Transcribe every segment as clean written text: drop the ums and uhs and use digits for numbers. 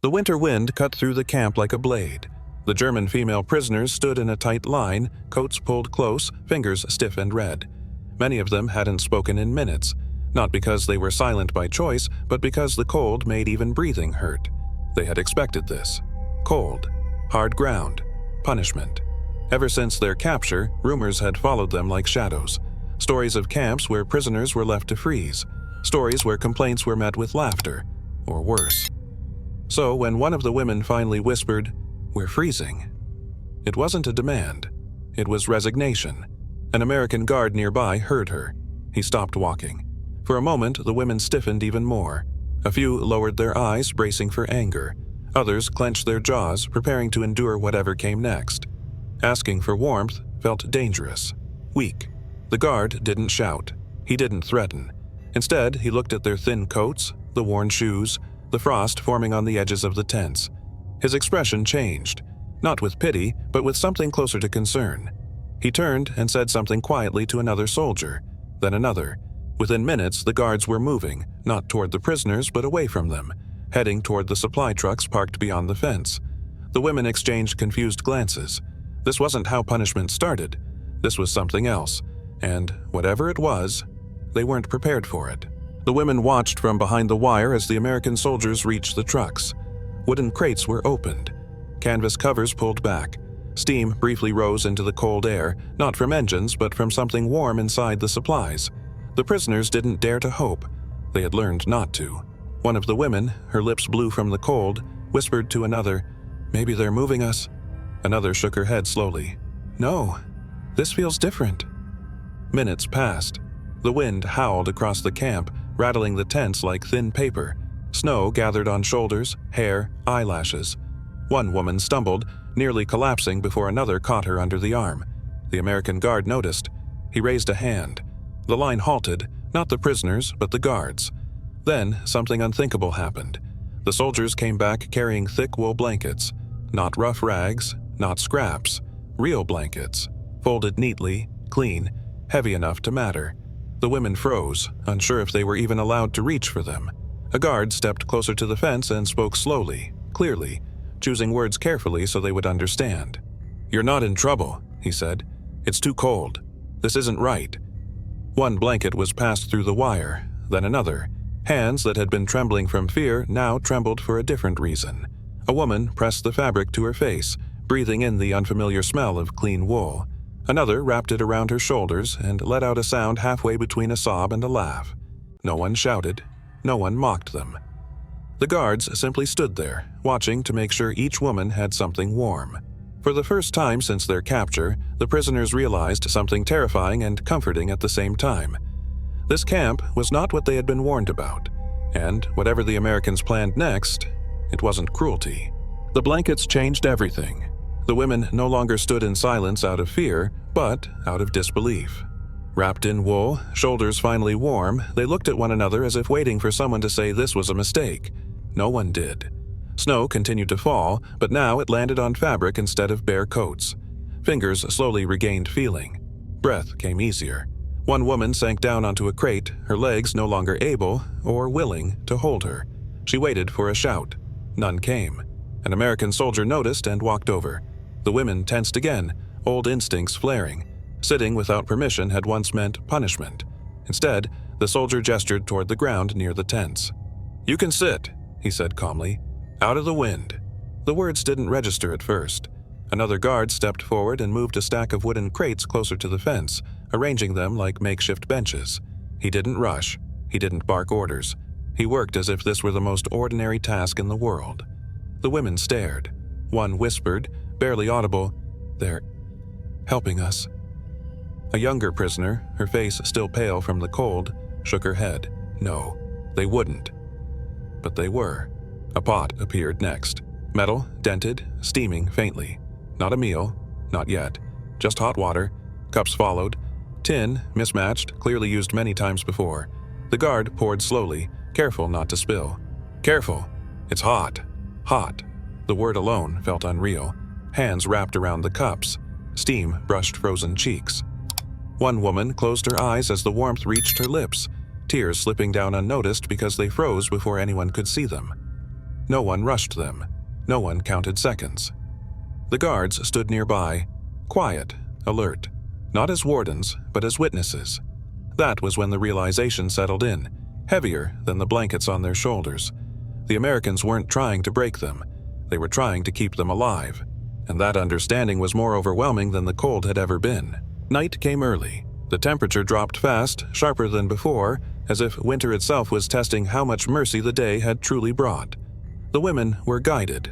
The winter wind cut through the camp like a blade. The German female prisoners stood in a tight line, coats pulled close, fingers stiff and red. Many of them hadn't spoken in minutes, not because they were silent by choice, but because the cold made even breathing hurt. They had expected this. Cold, hard ground, punishment. Ever since their capture, rumors had followed them like shadows. Stories of camps where prisoners were left to freeze. Stories where complaints were met with laughter, or worse. So when one of the women finally whispered, "We're freezing," it wasn't a demand. It was resignation. An American guard nearby heard her. He stopped walking. For a moment, the women stiffened even more. A few lowered their eyes, bracing for anger. Others clenched their jaws, preparing to endure whatever came next. Asking for warmth felt dangerous, weak. The guard didn't shout. He didn't threaten. Instead, he looked at their thin coats, the worn shoes, the frost forming on the edges of the tents. His expression changed, not with pity, but with something closer to concern. He turned and said something quietly to another soldier, then another. Within minutes, the guards were moving, not toward the prisoners, but away from them, heading toward the supply trucks parked beyond the fence. The women exchanged confused glances. This wasn't how punishment started. This was something else, and whatever it was, they weren't prepared for it. The women watched from behind the wire as the American soldiers reached the trucks. Wooden crates were opened. Canvas covers pulled back. Steam briefly rose into the cold air, not from engines, but from something warm inside the supplies. The prisoners didn't dare to hope. They had learned not to. One of the women, her lips blue from the cold, whispered to another, "Maybe they're moving us." Another shook her head slowly. "No, this feels different." Minutes passed. The wind howled across the camp, rattling the tents like thin paper. Snow gathered on shoulders, hair, eyelashes. One woman stumbled, nearly collapsing before another caught her under the arm. The American guard noticed. He raised a hand. The line halted, not the prisoners, but the guards. Then something unthinkable happened. The soldiers came back carrying thick wool blankets. Not rough rags, not scraps. Real blankets. Folded neatly, clean, heavy enough to matter. The women froze, unsure if they were even allowed to reach for them. A guard stepped closer to the fence and spoke slowly, clearly, choosing words carefully so they would understand. "You're not in trouble," he said. "It's too cold. This isn't right." One blanket was passed through the wire, then another. Hands that had been trembling from fear now trembled for a different reason. A woman pressed the fabric to her face, breathing in the unfamiliar smell of clean wool. Another wrapped it around her shoulders and let out a sound halfway between a sob and a laugh. No one shouted. No one mocked them. The guards simply stood there, watching to make sure each woman had something warm. For the first time since their capture, the prisoners realized something terrifying and comforting at the same time. This camp was not what they had been warned about, and whatever the Americans planned next, it wasn't cruelty. The blankets changed everything. The women no longer stood in silence out of fear, but out of disbelief. Wrapped in wool, shoulders finally warm, they looked at one another as if waiting for someone to say this was a mistake. No one did. Snow continued to fall, but now it landed on fabric instead of bare coats. Fingers slowly regained feeling. Breath came easier. One woman sank down onto a crate, her legs no longer able, or willing, to hold her. She waited for a shout. None came. An American soldier noticed and walked over. The women tensed again, old instincts flaring. Sitting without permission had once meant punishment. Instead, the soldier gestured toward the ground near the tents. "You can sit," he said calmly. "Out of the wind." The words didn't register at first. Another guard stepped forward and moved a stack of wooden crates closer to the fence, arranging them like makeshift benches. He didn't rush. He didn't bark orders. He worked as if this were the most ordinary task in the world. The women stared. One whispered, barely audible, "They're helping us." A younger prisoner, her face still pale from the cold, shook her head. No, they wouldn't. But they were. A pot appeared next. Metal, dented, steaming faintly. Not a meal, not yet. Just hot water. Cups followed. Tin, mismatched, clearly used many times before. The guard poured slowly, careful not to spill. "Careful. It's hot. Hot." The word alone felt unreal. Hands wrapped around the cups. Steam brushed frozen cheeks. One woman closed her eyes as the warmth reached her lips, tears slipping down unnoticed because they froze before anyone could see them. No one rushed them. No one counted seconds. The guards stood nearby, quiet, alert, not as wardens, but as witnesses. That was when the realization settled in, heavier than the blankets on their shoulders. The Americans weren't trying to break them. They were trying to keep them alive. And that understanding was more overwhelming than the cold had ever been. Night came early. The temperature dropped fast, sharper than before, as if winter itself was testing how much mercy the day had truly brought. The women were guided,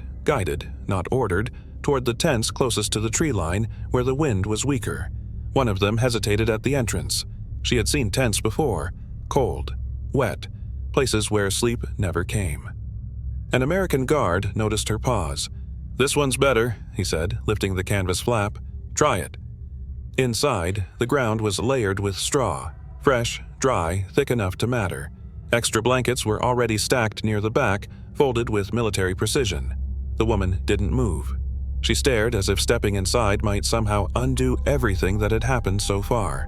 not ordered, toward the tents closest to the tree line where the wind was weaker. One of them hesitated at the entrance. She had seen tents before, cold, wet, places where sleep never came. An American guard noticed her pause. "This one's better," he said, lifting the canvas flap. "Try it." Inside, the ground was layered with straw, fresh, dry, thick enough to matter. Extra blankets were already stacked near the back, folded with military precision. The woman didn't move. She stared as if stepping inside might somehow undo everything that had happened so far.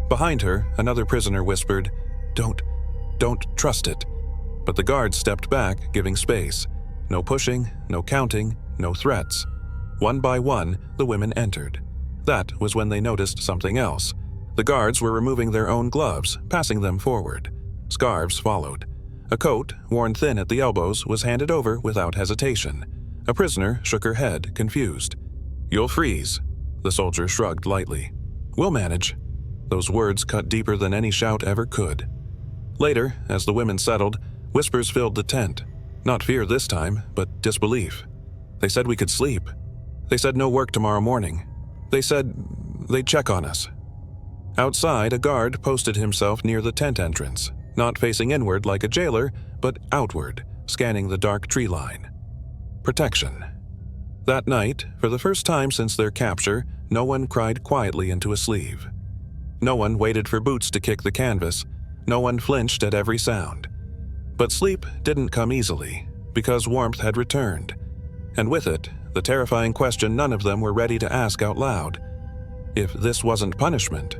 Behind her, another prisoner whispered, Don't trust it." But the guard stepped back, giving space. No pushing, no counting, no threats. One by one, the women entered. That was when they noticed something else. The guards were removing their own gloves, passing them forward. Scarves followed. A coat, worn thin at the elbows, was handed over without hesitation. A prisoner shook her head, confused. "You'll freeze." The soldier shrugged lightly. "We'll manage." Those words cut deeper than any shout ever could. Later, as the women settled, whispers filled the tent. Not fear this time, but disbelief. "They said we could sleep. They said no work tomorrow morning. They said they'd check on us." Outside, a guard posted himself near the tent entrance, not facing inward like a jailer, but outward, scanning the dark tree line. Protection. That night, for the first time since their capture, no one cried quietly into a sleeve. No one waited for boots to kick the canvas. No one flinched at every sound. But sleep didn't come easily, because warmth had returned. And with it, the terrifying question none of them were ready to ask out loud. If this wasn't punishment,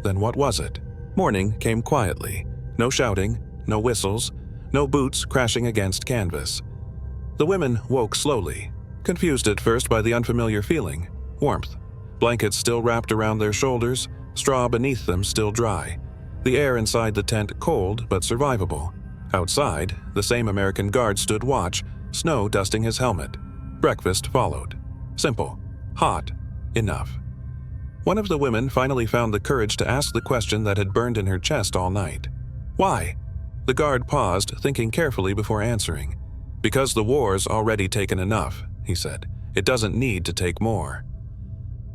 then what was it? Morning came quietly. No shouting, no whistles, no boots crashing against canvas. The women woke slowly, confused at first by the unfamiliar feeling, warmth. Blankets still wrapped around their shoulders, straw beneath them still dry. The air inside the tent cold but survivable. Outside, the same American guard stood watch, snow dusting his helmet. Breakfast followed. Simple, hot, enough. One of the women finally found the courage to ask the question that had burned in her chest all night. "Why?" The guard paused, thinking carefully before answering. "Because the war's already taken enough," he said. "It doesn't need to take more."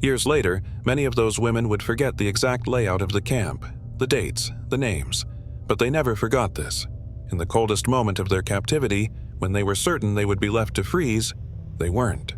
Years later, many of those women would forget the exact layout of the camp, the dates, the names, but they never forgot this. In the coldest moment of their captivity, when they were certain they would be left to freeze, they weren't.